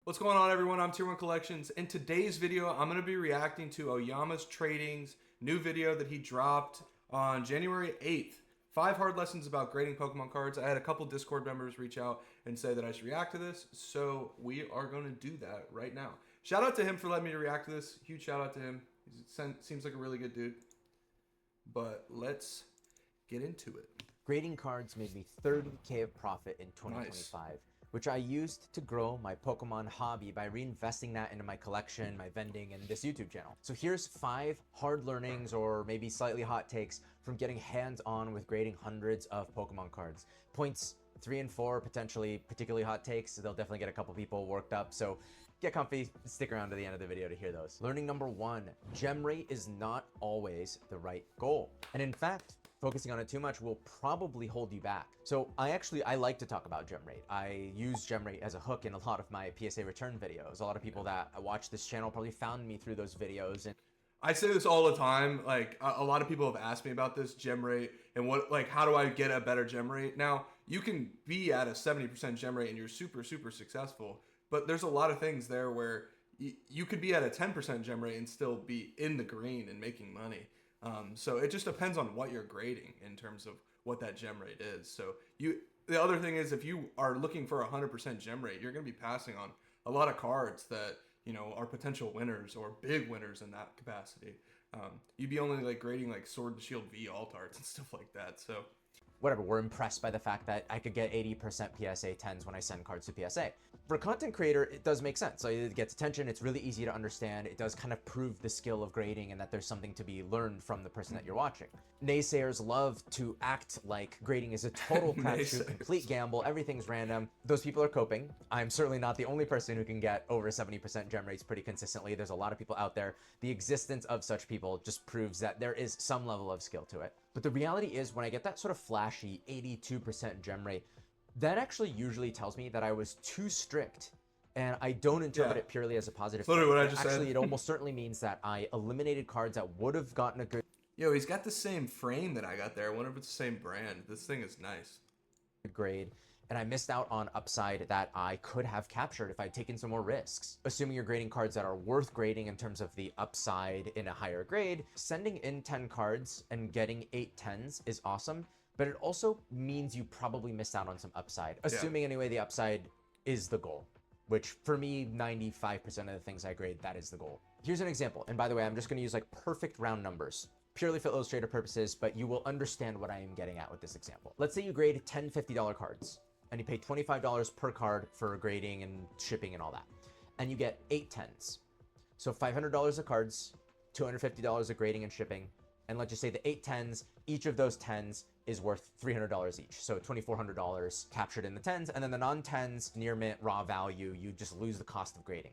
What's going on, everyone? I'm Tier 1 Collections. In today's video, I'm going to be reacting to Oyama Trading's new video that he dropped on January 8th. 5 hard lessons about grading Pokemon cards. I had a couple Discord members reach out and say that I should react to this, so we are going to do that right now. Shout out to him for letting me react to this. Huge shout out to him. He seems like a really good dude. But let's get into it. Grading cards made me 30K of profit in 2025. Nice. Which I used to grow my Pokemon hobby by reinvesting that into my collection, my vending, and this YouTube channel. So here's 5 hard learnings or maybe slightly hot takes from getting hands-on with grading hundreds of Pokemon cards. Points 3 and 4, potentially particularly hot takes. They'll definitely get a couple people worked up. So get comfy, stick around to the end of the video to hear those. Learning number 1, gem rate is not always the right goal. And in fact, focusing on it too much will probably hold you back. So I like to talk about gem rate. I use gem rate as a hook in a lot of my PSA return videos. A lot of people that watch this channel probably found me through those videos. And I say this all the time. Like a lot of people have asked me about this gem rate and how do I get a better gem rate? Now you can be at a 70% gem rate and you're super successful, but there's a lot of things there where you could be at a 10% gem rate and still be in the green and making money. So it just depends on what you're grading in terms of what that gem rate is. So the other thing is, if you are looking for 100% gem rate, you're going to be passing on a lot of cards that, you know, are potential winners or big winners in that capacity. You'd be only like grading like Sword and Shield V alt arts and stuff like that. So whatever, we're impressed by the fact that I could get 80% PSA 10s when I send cards to PSA. For a content creator, it does make sense. So it gets attention, it's really easy to understand, it does kind of prove the skill of grading and that there's something to be learned from the person that you're watching. Naysayers love to act like grading is a total crapshoot, complete gamble, everything's random. Those people are coping. I'm certainly not the only person who can get over 70% gem rates pretty consistently. There's a lot of people out there. The existence of such people just proves that there is some level of skill to it. But the reality is, when I get that sort of flashy 82% gem rate, that actually usually tells me that I was too strict, and I don't interpret it purely as a positive thing. Literally what I just said. Actually, it almost certainly means that I eliminated cards that would have gotten a good Yo, he's got the same frame that I got there. I wonder if it's the same brand. This thing is nice. grade, and I missed out on upside that I could have captured if I'd taken some more risks. Assuming you're grading cards that are worth grading in terms of the upside in a higher grade, sending in 10 cards and getting 8 10s is awesome, but it also means you probably missed out on some upside. Assuming anyway the upside is the goal, which for me, 95% of the things I grade, that is the goal. Here's an example, and by the way, I'm just gonna use like perfect round numbers, purely for illustrative purposes, but you will understand what I am getting at with this example. Let's say you grade 10 $50 cards, and you pay $25 per card for grading and shipping and all that, and you get 8 10s. So $500 of cards, $250 of grading and shipping, and let's just say the 8 10s, each of those 10s is worth $300 each. So $2,400 captured in the 10s, and then the non-10s, near mint, raw value, you just lose the cost of grading.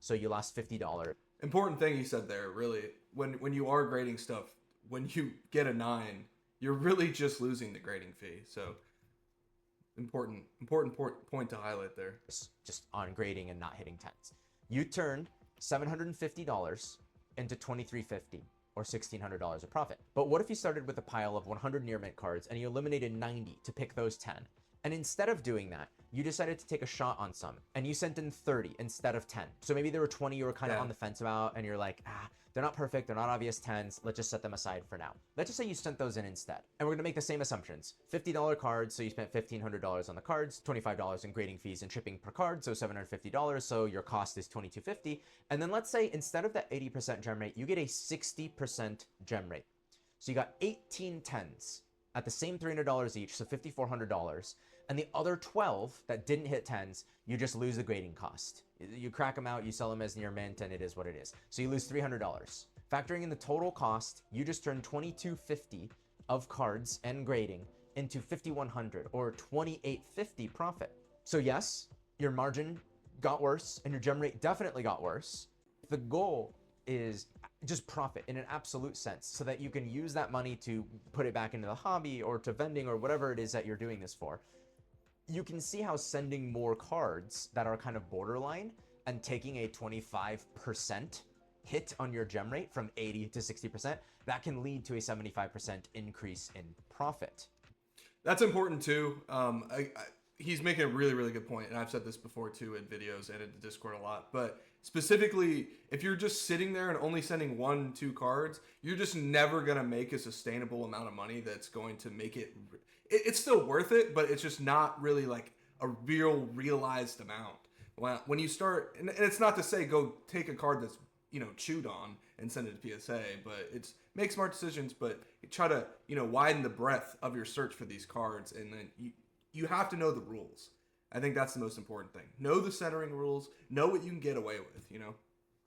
So you lost $50. Important thing you said there, really, when you are grading stuff, when you get a 9, you're really just losing the grading fee. So important point to highlight there. Just on grading and not hitting 10s. You turned $750 into $2,350 or $1,600 of profit. But what if you started with a pile of 100 near mint cards and you eliminated 90 to pick those 10? And instead of doing that, you decided to take a shot on some and you sent in 30 instead of 10. So maybe there were 20 you were kind of on the fence about and you're like, they're not perfect, they're not obvious 10s, let's just set them aside for now. Let's just say you sent those in instead. And we're gonna make the same assumptions. $50 cards, so you spent $1,500 on the cards, $25 in grading fees and shipping per card, so $750, so your cost is $2,250. And then let's say instead of that 80% gem rate, you get a 60% gem rate. So you got 18 10s at the same $300 each, so $5,400. And the other 12 that didn't hit 10s, you just lose the grading cost. You crack them out, you sell them as near mint, and it is what it is. So you lose $300. Factoring in the total cost, you just turned $2,250 of cards and grading into $5,100 or $2,850 profit. So yes, your margin got worse and your gem rate definitely got worse. The goal is just profit in an absolute sense so that you can use that money to put it back into the hobby or to vending or whatever it is that you're doing this for. You can see how sending more cards that are kind of borderline and taking a 25% hit on your gem rate from 80 to 60%, that can lead to a 75% increase in profit. That's important too. he's making a really, really good point, and I've said this before too in videos and in the Discord a lot. But specifically, if you're just sitting there and only sending 1-2 cards, you're just never gonna make a sustainable amount of money that's going to make it. It's still worth it, but it's just not really like a realized amount. When you start, and it's not to say go take a card that's chewed on and send it to PSA, but it's make smart decisions, but try to widen the breadth of your search for these cards, and then you have to know the rules. I think that's the most important thing. Know the centering rules. Know what you can get away with.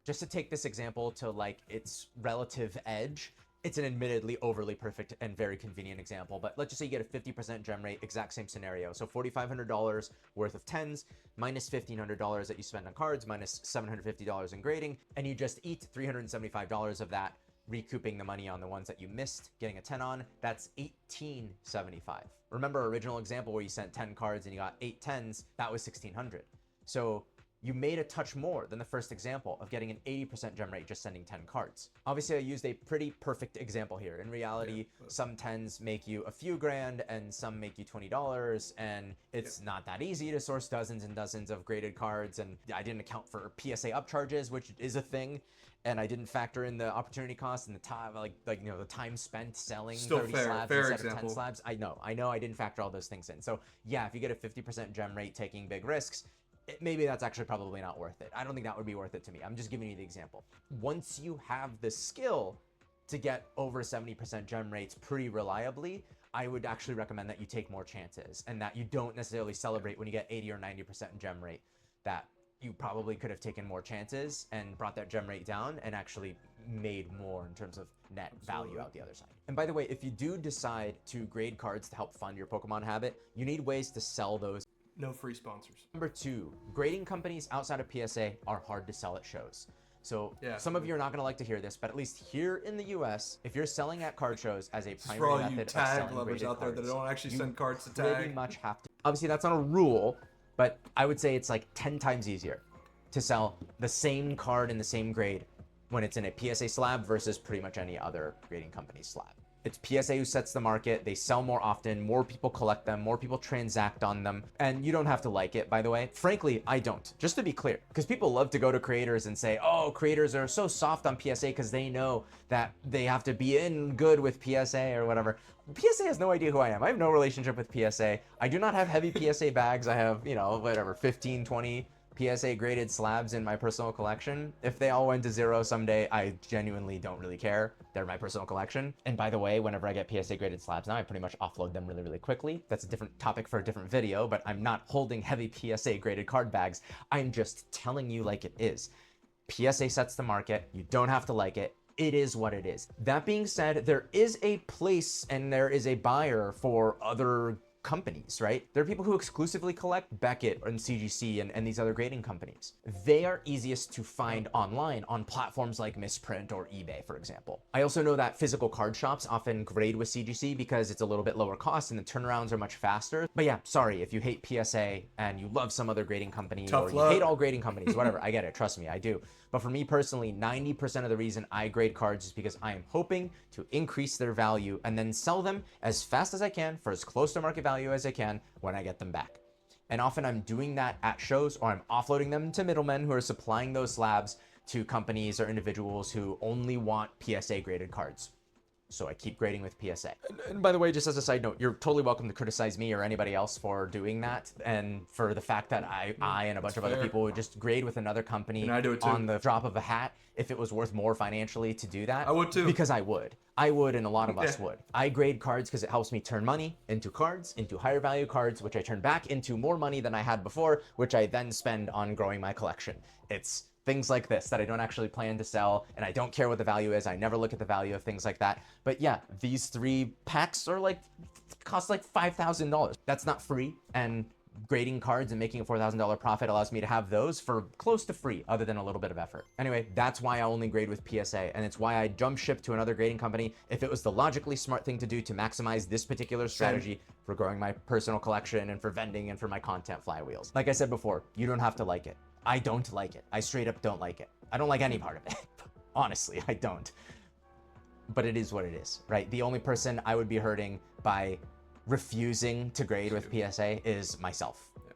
Just to take this example to like its relative edge, it's an admittedly overly perfect and very convenient example, but let's just say you get a 50% gem rate, exact same scenario. So $4,500 worth of 10s minus $1,500 that you spend on cards minus $750 in grading, and you just eat $375 of that, recouping the money on the ones that you missed, getting a 10 on. That's $1,875. Remember our original example where you sent 10 cards and you got 8 10s, that was $1,600. So you made a touch more than the first example of getting an 80% gem rate just sending 10 cards. Obviously, I used a pretty perfect example here. In reality, some 10s make you a few grand and some make you $20, and it's not that easy to source dozens and dozens of graded cards, and I didn't account for PSA upcharges, which is a thing, and I didn't factor in the opportunity cost and the time, the time spent selling Still 30 fair slabs instead example. of 10 slabs. I know I didn't factor all those things in. So yeah, if you get a 50% gem rate taking big risks, maybe that's actually probably not worth it. I don't think that would be worth it to me. I'm just giving you the example. Once you have the skill to get over 70% gem rates pretty reliably, I would actually recommend that you take more chances and that you don't necessarily celebrate when you get 80 or 90% gem rate, that you probably could have taken more chances and brought that gem rate down and actually made more in terms of net value out the other side. And by the way, if you do decide to grade cards to help fund your Pokemon habit, you need ways to sell those. No free sponsors. Number 2, grading companies outside of PSA are hard to sell at shows. So some of you are not going to like to hear this, but at least here in the US, if you're selling at card shows as a primary method of selling lovers out there that don't actually send cards to pretty tag, much have to. Obviously, that's not a rule, but I would say it's like 10 times easier to sell the same card in the same grade when it's in a PSA slab versus pretty much any other grading company's slab. It's PSA who sets the market. They sell more often, more people collect them, more people transact on them, and you don't have to like it, by the way. Frankly, I don't, just to be clear, because people love to go to creators and say, oh, creators are so soft on PSA because they know that they have to be in good with PSA or whatever. PSA has no idea who I am. I have no relationship with PSA. I do not have heavy PSA bags. I have, 15, 20 PSA graded slabs in my personal collection. If they all went to zero someday, I genuinely don't really care. They're my personal collection. And by the way, whenever I get PSA graded slabs now, I pretty much offload them really, really quickly. That's a different topic for a different video, but I'm not holding heavy PSA graded card bags. I'm just telling you like it is. PSA sets the market. You don't have to like it. It is what it is. That being said, there is a place and there is a buyer for other companies, right? There are people who exclusively collect Beckett and CGC and these other grading companies. They are easiest to find online on platforms like Misprint or eBay, for example. I also know that physical card shops often grade with CGC because it's a little bit lower cost and the turnarounds are much faster. But yeah, sorry, if you hate PSA and you love some other grading company or you hate all grading companies, whatever, I get it, trust me, I do. But for me personally, 90% of the reason I grade cards is because I am hoping to increase their value and then sell them as fast as I can for as close to market value as I can when I get them back. And often I'm doing that at shows, or I'm offloading them to middlemen who are supplying those slabs to companies or individuals who only want PSA graded cards. So I keep grading with PSA. And by the way, just as a side note, you're totally welcome to criticize me or anybody else for doing that, and for the fact that I and a bunch of other people would just grade with another company and I do it too. On the drop of a hat if it was worth more financially to do that. I would too. Because I would, and a lot of us would. I grade cards because it helps me turn money into cards, into higher value cards, which I turn back into more money than I had before, which I then spend on growing my collection. It's things like this that I don't actually plan to sell, and I don't care what the value is. I never look at the value of things like that. But yeah, these 3 packs are cost like $5,000. That's not free, and grading cards and making a $4,000 profit allows me to have those for close to free, other than a little bit of effort. Anyway, that's why I only grade with PSA, and it's why I jump ship to another grading company if it was the logically smart thing to do to maximize this particular strategy for growing my personal collection and for vending and for my content flywheels. Like I said before, you don't have to like it. I don't like it. I straight up don't like it. I don't like any part of it. Honestly, I don't. But it is what it is, right? The only person I would be hurting by refusing to grade with Stupid. PSA is myself. Yep.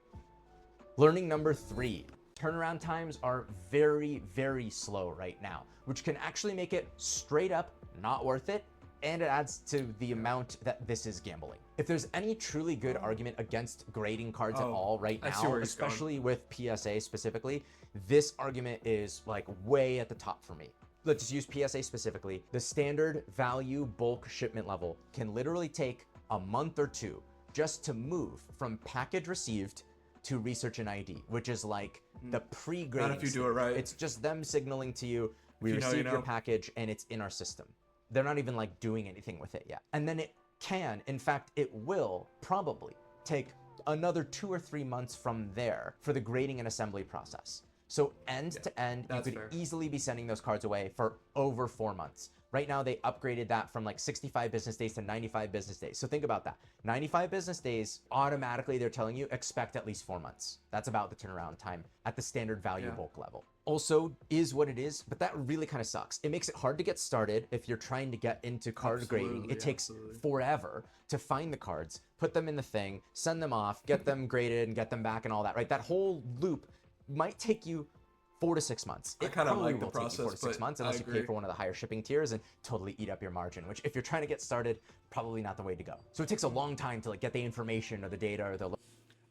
Learning number 3, turnaround times are very, very slow right now, which can actually make it straight up not worth it, and it adds to the amount that this is gambling. If there's any truly good argument against grading cards at all right I see now, where he's going. especially with PSA specifically, this argument is like way at the top for me. Let's just use PSA specifically. The standard value bulk shipment level can literally take a month or two just to move from package received to research and ID, which is like the pre-grading. Not if you do it right. It's just them signaling to you, we you know, received you your know. package and it's in our system. They're not even like doing anything with it yet. And then it can, in fact, it will probably take another 2 or 3 months from there for the grading and assembly process. So end to end, you could fair. easily be sending those cards away for over 4 months. Right now, they upgraded that from like 65 business days to 95 business days. So think about that. 95 business days, automatically they're telling you expect at least 4 months. That's about the turnaround time at the standard value bulk level. Also is what it is, but that really kind of sucks. It makes it hard to get started if you're trying to get into card grading. It takes forever to find the cards, put them in the thing, send them off, get them graded and get them back and all that, right? That whole loop might take you 4 to 6 months. It kind of probably like the will take you 4 to process, 6 but months I unless you pay agree. for one of the higher shipping tiers and totally eat up your margin, which if you're trying to get started, probably not the way to go. So it takes a long time to like get the information or the data or the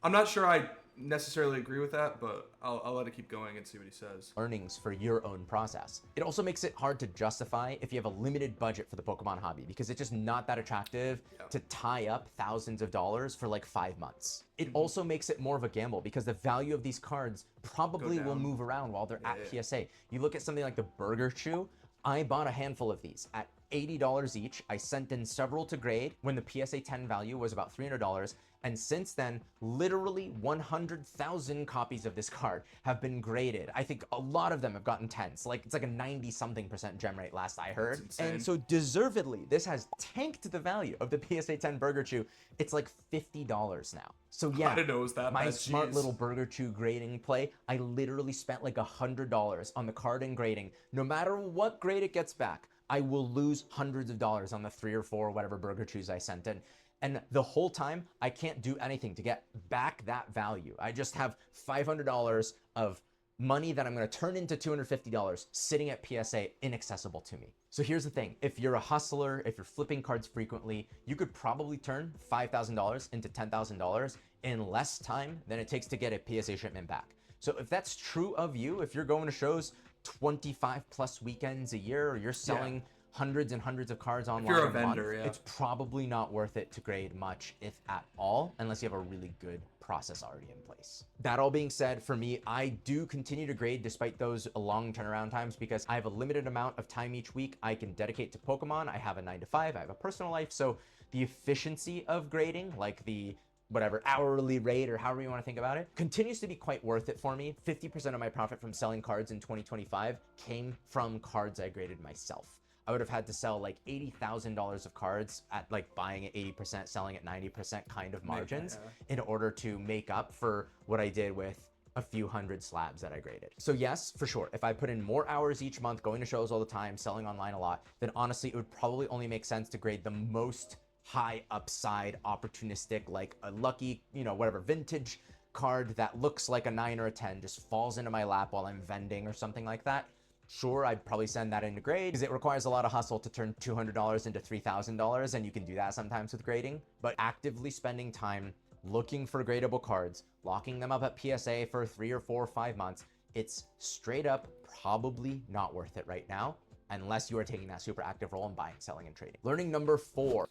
I'm not sure I necessarily agree with that, but I'll let it keep going and see what he says. earnings for your own process. It also makes it hard to justify if you have a limited budget for the Pokemon hobby because it's just not that attractive to tie up thousands of dollars for like 5 months. It also makes it more of a gamble because the value of these cards probably will move around while they're at PSA. You look at something like the Burger Chew, I bought a handful of these at $80 each. I sent in several to grade when the PSA 10 value was about $300. And since then, literally 100,000 copies of this card have been graded. I think a lot of them have gotten 10s. Like it's like a 90-something% gem rate last I heard. And so deservedly, this has tanked the value of the PSA 10 Burger Chew. It's like $50 now. So yeah, I didn't know it was that my bad. smart Jeez. little Burger Chew grading play, I literally spent like $100 on the card and grading. No matter what grade it gets back, I will lose hundreds of dollars on the 3 or 4 whatever Burger Chews I sent in. And the whole time, I can't do anything to get back that value. I just have $500 of money that I'm gonna turn into $250 sitting at PSA inaccessible to me. So here's the thing, if you're a hustler, if you're flipping cards frequently, you could probably turn $5,000 into $10,000 in less time than it takes to get a PSA shipment back. So if that's true of you, if you're going to shows 25 plus weekends a year, or you're selling hundreds and hundreds of cards online you're a a vendor, month, it's probably not worth it to grade much, if at all, unless you have a really good process already in place. That all being said, for me, I do continue to grade despite those long turnaround times because I have a limited amount of time each week I can dedicate to Pokemon. I have a 9 to 5, I have a personal life, so the efficiency of grading, like the whatever hourly rate or however you want to think about it, continues to be quite worth it for me. 50% of my profit from selling cards in 2025 came from cards I graded myself. I would have had to sell like $80,000 of cards at like buying at 80%, selling at 90% kind of margins in order to make up for what I did with a few hundred slabs that I graded. So yes, for sure, if I put in more hours each month, going to shows all the time, selling online a lot, then honestly, it would probably only make sense to grade the most high upside, opportunistic, like a lucky, you know, whatever, vintage card that looks like a 9 or a 10, just falls into my lap while I'm vending or something like that. Sure, I'd probably send that into grade because it requires a lot of hustle to turn $200 into $3,000, and you can do that sometimes with grading. But actively spending time looking for gradable cards, locking them up at PSA for 3 or 4 or 5 months, it's straight up probably not worth it right now, unless you are taking that super active role in buying, selling, and trading. Learning number 4.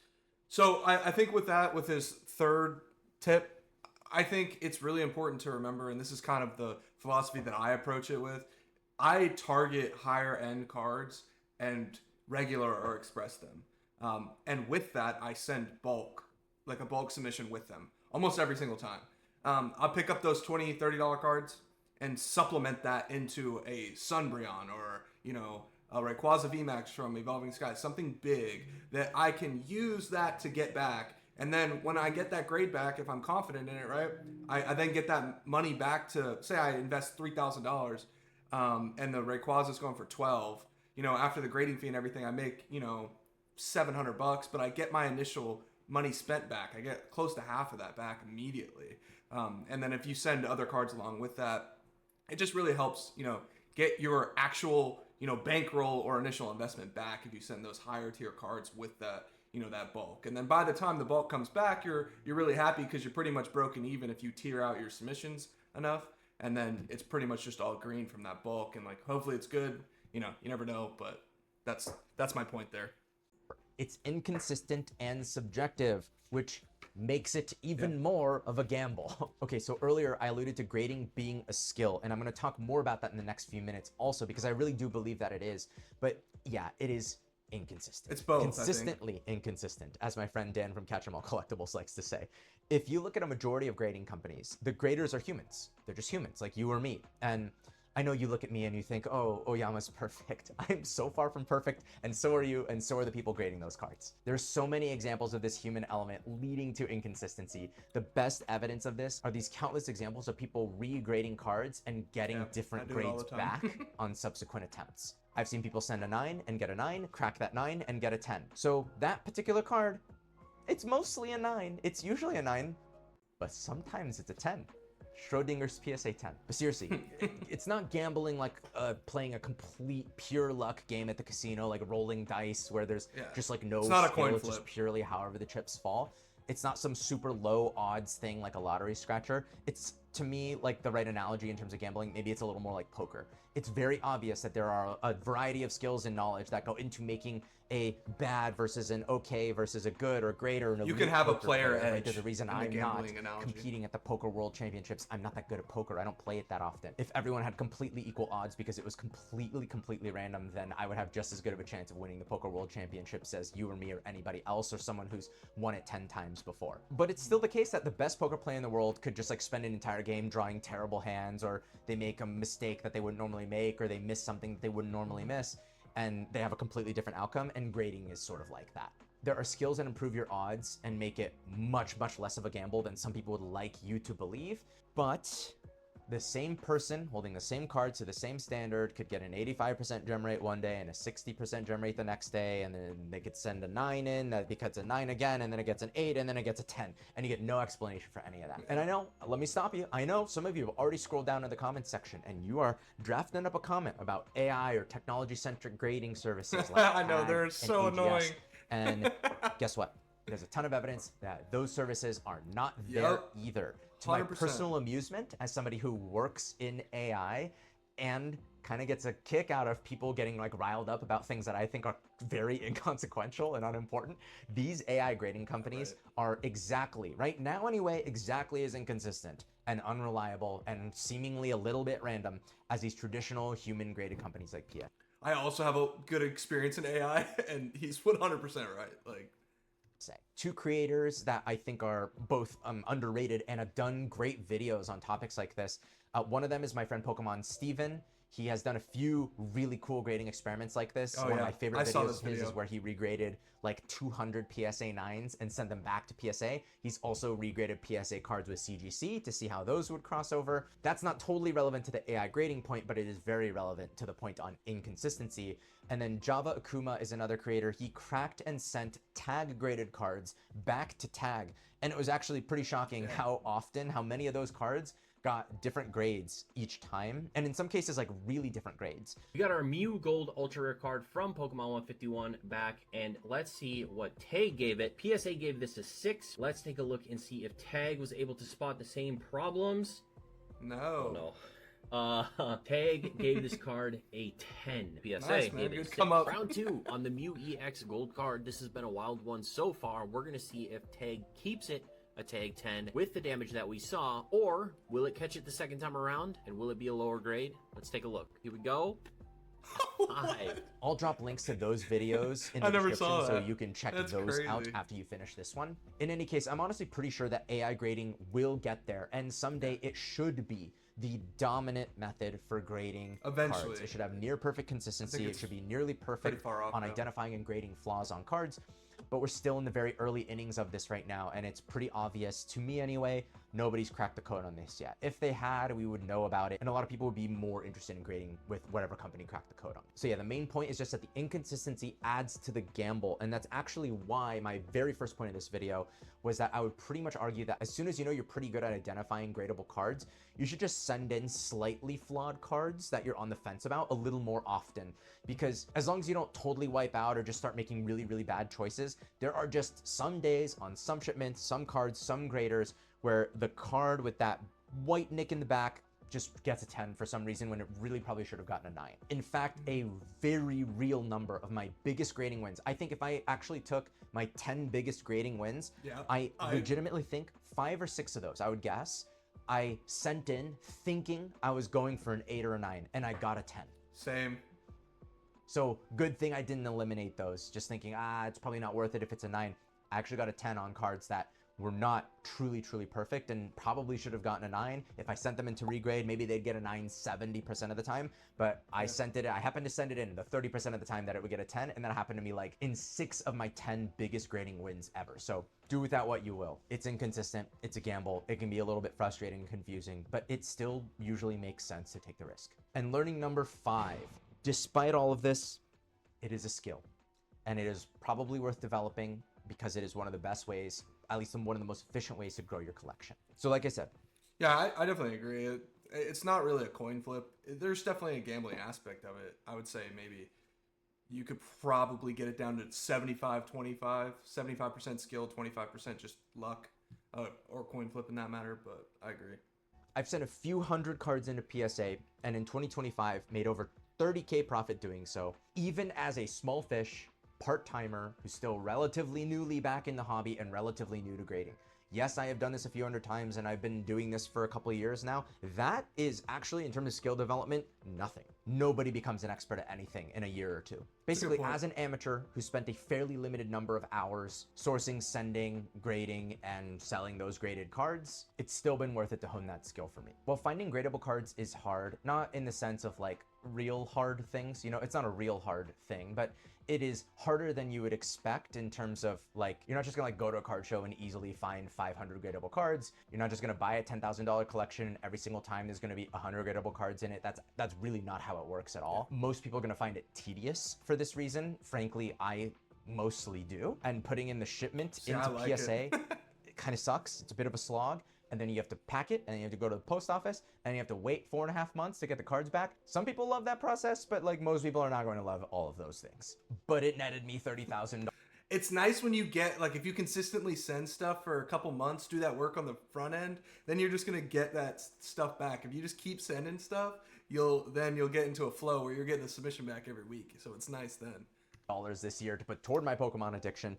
So I think with that, with his third tip, I think it's really important to remember, and this is kind of the philosophy that I approach it with. I target higher end cards and regular or express them. And with that, I send bulk, like a bulk submission with them almost every single time. I'll pick up those $20, $30 cards and supplement that into a Sunbreon or, you know, a Rayquaza VMAX from Evolving Skies, something big that I can use that to get back. And then when I get that grade back, if I'm confident in it, right, I then get that money back to, say I invest $3,000 and the Rayquaza is going for 12, you know, after the grading fee and everything, I make, you know, $700, but I get my initial money spent back. I get close to half of that back immediately. And then if you send other cards along with that, it just really helps, get your actual, bankroll or initial investment back if you send those higher tier cards with that, that bulk. And then by the time the bulk comes back, you're really happy because you're pretty much broken even if you tier out your submissions enough. And then it's pretty much just all green from that bulk. And like, hopefully it's good. You never know, but that's my point there. It's inconsistent and subjective, which makes it even more of a gamble. Okay, so earlier I alluded to grading being a skill, and I'm going to talk more about that in the next few minutes also, because I really do believe that it is. But yeah, it is inconsistent. It's both, consistently inconsistent, as my friend Dan from Catch 'em All Collectibles likes to say. If you look at a majority of grading companies, the graders are humans. They're just humans like you or me. And I know you look at me and you think, oh, Oyama's perfect. I'm so far from perfect, and so are you, and so are the people grading those cards. There's so many examples of this human element leading to inconsistency. The best evidence of this are these countless examples of people regrading cards and getting different grades back on subsequent attempts. I've seen people send a 9 and get a 9, crack that 9 and get a 10. So that particular card, it's mostly a 9. It's usually a 9, but sometimes it's a 10. Schrodinger's PSA 10. But seriously, it's not gambling like playing a complete pure luck game at the casino, like rolling dice where there's just like no skill, it's just purely however the chips fall. It's not some super low odds thing like a lottery scratcher. It's, to me, like the right analogy in terms of gambling. Maybe it's a little more like poker. It's very obvious that there are a variety of skills and knowledge that go into making a bad versus an okay versus a good or great or an elite. You can have a player edge. Right? There's a reason I'm not competing at the Poker World Championships. I'm not that good at poker. I don't play it that often. If everyone had completely equal odds because it was completely random, then I would have just as good of a chance of winning the Poker World Championships as you or me or anybody else or someone who's won it 10 times before. But it's still the case that the best poker player in the world could just like spend an entire game drawing terrible hands, or they make a mistake that they wouldn't normally make, or they miss something that they wouldn't normally miss, and they have a completely different outcome, and grading is sort of like that. There are skills that improve your odds and make it much less of a gamble than some people would like you to believe, but the same person holding the same cards to the same standard could get an 85% gem rate one day and a 60% gem rate the next day, and then they could send a 9 in, that becomes a 9 again, and then it gets an 8, and then it gets a 10, and you get no explanation for any of that. And I know, let me stop you, I know some of you have already scrolled down to the comments section, and you are drafting up a comment about AI or technology-centric grading services like I know, they're so annoying. And guess what? There's a ton of evidence that those services are not there either. To 100%. My personal amusement, as somebody who works in AI and kind of gets a kick out of people getting like riled up about things that I think are very inconsequential and unimportant, these AI grading companies are exactly, right now anyway, exactly as inconsistent and unreliable and seemingly a little bit random as these traditional human graded companies like PA. I also have a good experience in AI, and he's 100% right. Like, two creators that I think are both underrated and have done great videos on topics like this. One of them is my friend Pokémon Steven. He has done a few really cool grading experiments like this. One of my favorite videos of his is where he regraded like 200 PSA 9s and sent them back to PSA. He's also regraded PSA cards with CGC to see how those would cross over. That's not totally relevant to the AI grading point, but it is very relevant to the point on inconsistency. And then Java Akuma is another creator. He cracked and sent tag graded cards back to tag. And it was actually pretty shocking how many of those cards got different grades each time, and in some cases like really different grades. We got our Mew Gold Ultra Rare card from Pokemon 151 back, and let's see what Tag gave it. PSA gave this a 6. Let's take a look and see if Tag was able to spot the same problems. No. Oh, no. Tag gave this card a 10. PSA gave it a 6. Round 2 on the Mew EX Gold card. This has been a wild one so far. We're going to see if Tag keeps it a Tag 10 with the damage that we saw, or will it catch it the second time around, and will it be a lower grade? Let's take a look. Here we go. 5. I'll drop links to those videos in the description so you can check those out after you finish this one. In any case, I'm honestly pretty sure that AI grading will get there, and someday it should be the dominant method for grading cards. It should have near perfect consistency. It should be nearly perfect on identifying and grading flaws on cards. But we're still in the very early innings of this right now, and it's pretty obvious, to me anyway, Nobody's cracked the code on this yet. If they had, we would know about it, and a lot of people would be more interested in grading with whatever company cracked the code on. So yeah, the main point is just that the inconsistency adds to the gamble, and that's actually why my very first point of this video was that I would pretty much argue that as soon as you know you're pretty good at identifying gradable cards, you should just send in slightly flawed cards that you're on the fence about a little more often, because as long as you don't totally wipe out or just start making really, really bad choices, there are just some days on some shipments, some cards, some graders, where the card with that white nick in the back just gets a 10 for some reason when it really probably should have gotten a 9. In fact, a very real number of my biggest grading wins, I think if I actually took my 10 biggest grading wins, I legitimately think 5 or 6 of those, I would guess, I sent in thinking I was going for an 8 or a 9, and I got a 10. Same. So good thing I didn't eliminate those, just thinking, it's probably not worth it if it's a 9. I actually got a 10 on cards that were not truly perfect and probably should have gotten a 9. If I sent them into regrade, maybe they'd get a 9 70% of the time, but I happened to send it in the 30% of the time that it would get a 10, and that happened to me like in 6 of my 10 biggest grading wins ever. So do with that what you will. It's inconsistent, it's a gamble, it can be a little bit frustrating and confusing, but it still usually makes sense to take the risk. And learning number 5, despite all of this, it is a skill, and it is probably worth developing because it is one of the best ways, at least one of the most efficient ways to grow your collection. So like I said. Yeah, I definitely agree. It's not really a coin flip. There's definitely a gambling aspect of it. I would say maybe you could probably get it down to 75-25, 75% skill, 25% just luck, or coin flip in that matter, but I agree. I've sent a few hundred cards into PSA, and in 2025 made over 30K profit doing so, even as a small fish, part-timer who's still relatively newly back in the hobby and relatively new to grading. Yes, I have done this a few hundred times and I've been doing this for a couple of years now. That is actually, in terms of skill development, nothing. Nobody becomes an expert at anything in a year or two. Basically, as an amateur who spent a fairly limited number of hours sourcing, sending, grading, and selling those graded cards, it's still been worth it to hone that skill for me. While finding gradable cards is hard, not in the sense of like real hard things, it's not a real hard thing, but it is harder than you would expect in terms of like, you're not just gonna like go to a card show and easily find 500 gradable cards. You're not just gonna buy a $10,000 collection and every single time there's gonna be 100 gradable cards in it. That's really not how it works at all. Most people are gonna find it tedious for this reason. Frankly, I mostly do. And putting in the shipment into PSA, it kind of sucks. It's a bit of a slog. And then you have to pack it, and then you have to go to the post office, and you have to wait 4.5 months to get the cards back. Some people love that process, but like most people are not going to love all of those things. But it netted me $30,000. It's nice when you get, like, if you consistently send stuff for a couple months, do that work on the front end, then you're just going to get that stuff back. If you just keep sending stuff, you'll get into a flow where you're getting the submission back every week. So it's nice then. This year to put toward my Pokemon addiction.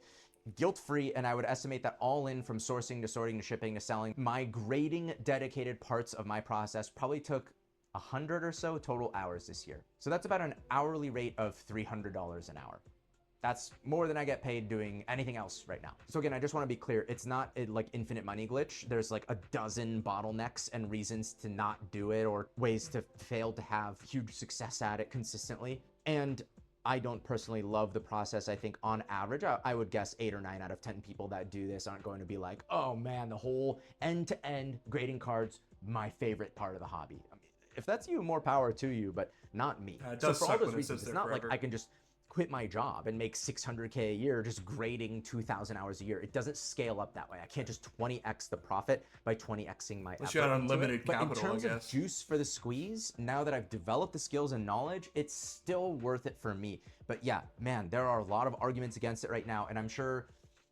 Guilt-free, and I would estimate that all in, from sourcing to sorting to shipping to selling, my grading dedicated parts of my process probably took 100 or so total hours this year. So that's about an hourly rate of $300 an hour. That's more than I get paid doing anything else right now. So again, I just want to be clear, it's not a like infinite money glitch. There's like a dozen bottlenecks and reasons to not do it, or ways to fail to have huge success at it consistently. And I don't personally love the process. I think on average, I would guess 8 or 9 out of 10 people that do this aren't going to be like, oh man, the whole end-to-end grading cards, my favorite part of the hobby. I mean, if that's you, more power to you, but not me. So for all those reasons, it's not like I can just quit my job and make $600K a year just grading 2,000 hours a year. It doesn't scale up that way. I can't just 20x the profit by 20xing my effort. You got unlimited capital, but in terms of juice for the squeeze, now that I've developed the skills and knowledge, it's still worth it for me. But yeah, man, there are a lot of arguments against it right now, and I'm sure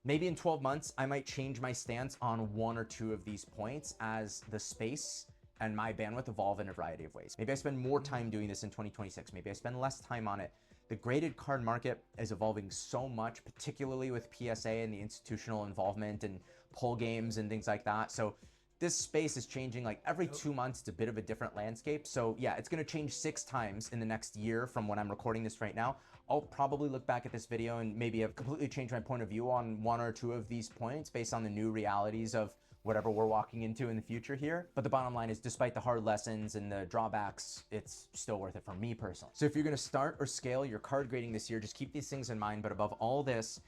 maybe in 12 months, I might change my stance on 1 or 2 of these points as the space and my bandwidth evolve in a variety of ways. Maybe I spend more time doing this in 2026. Maybe I spend less time on it. The graded card market is evolving so much, particularly with PSA and the institutional involvement and pull games and things like that. So this space is changing like every 2 months. It's a bit of a different landscape. So yeah, it's going to change 6 times in the next year from when I'm recording this right now. I'll probably look back at this video and maybe have completely changed my point of view on 1 or 2 of these points based on the new realities of whatever we're walking into in the future here. But the bottom line is, despite the hard lessons and the drawbacks, it's still worth it for me personally. So if you're gonna start or scale your card grading this year, just keep these things in mind. But above all this,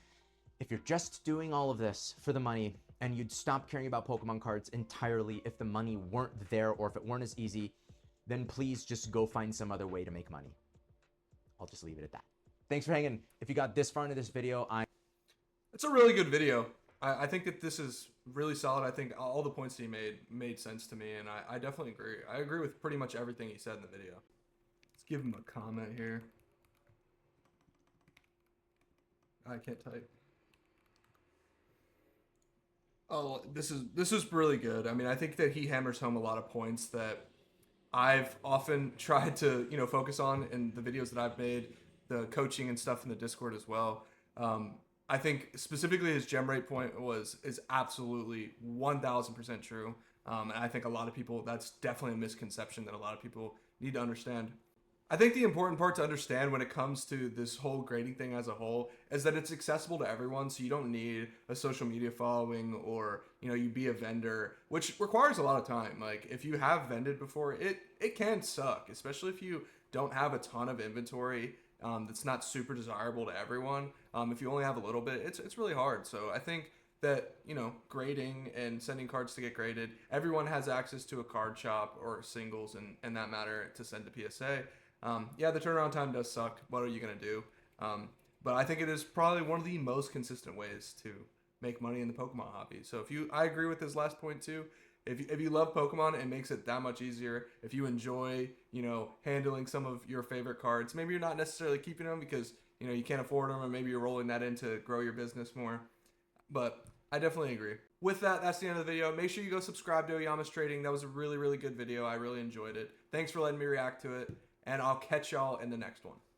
If you're just doing all of this for the money and you'd stop caring about Pokemon cards entirely if the money weren't there or if it weren't as easy, then please just go find some other way to make money. I'll just leave it at that. Thanks for hanging. If you got this far into this video, It's a really good video. I think that this is really solid. I think all the points he made sense to me, and I definitely agree. I agree with pretty much everything he said in the video. Let's give him a comment here. I can't type. Oh, this is really good. I mean, I think that he hammers home a lot of points that I've often tried to, focus on in the videos that I've made, the coaching and stuff in the Discord as well. I think specifically his gem rate point is absolutely 1000% true. And I think a lot of people, that's definitely a misconception that a lot of people need to understand. I think the important part to understand when it comes to this whole grading thing as a whole is that it's accessible to everyone. So you don't need a social media following or, you be a vendor, which requires a lot of time. Like if you have vended before, it can suck, especially if you don't have a ton of inventory. That's not super desirable to everyone. If you only have a little bit, it's really hard. So I think that, grading and sending cards to get graded, everyone has access to a card shop or singles and that matter to send to PSA. Yeah, the turnaround time does suck. What are you going to do? But I think it is probably one of the most consistent ways to make money in the Pokemon hobby. So I agree with his last point too. If you love Pokemon, it makes it that much easier. If you enjoy, handling some of your favorite cards, maybe you're not necessarily keeping them because, you can't afford them, or maybe you're rolling that in to grow your business more. But I definitely agree. With that, that's the end of the video. Make sure you go subscribe to Oyama Trading. That was a really, really good video. I really enjoyed it. Thanks for letting me react to it, and I'll catch y'all in the next one.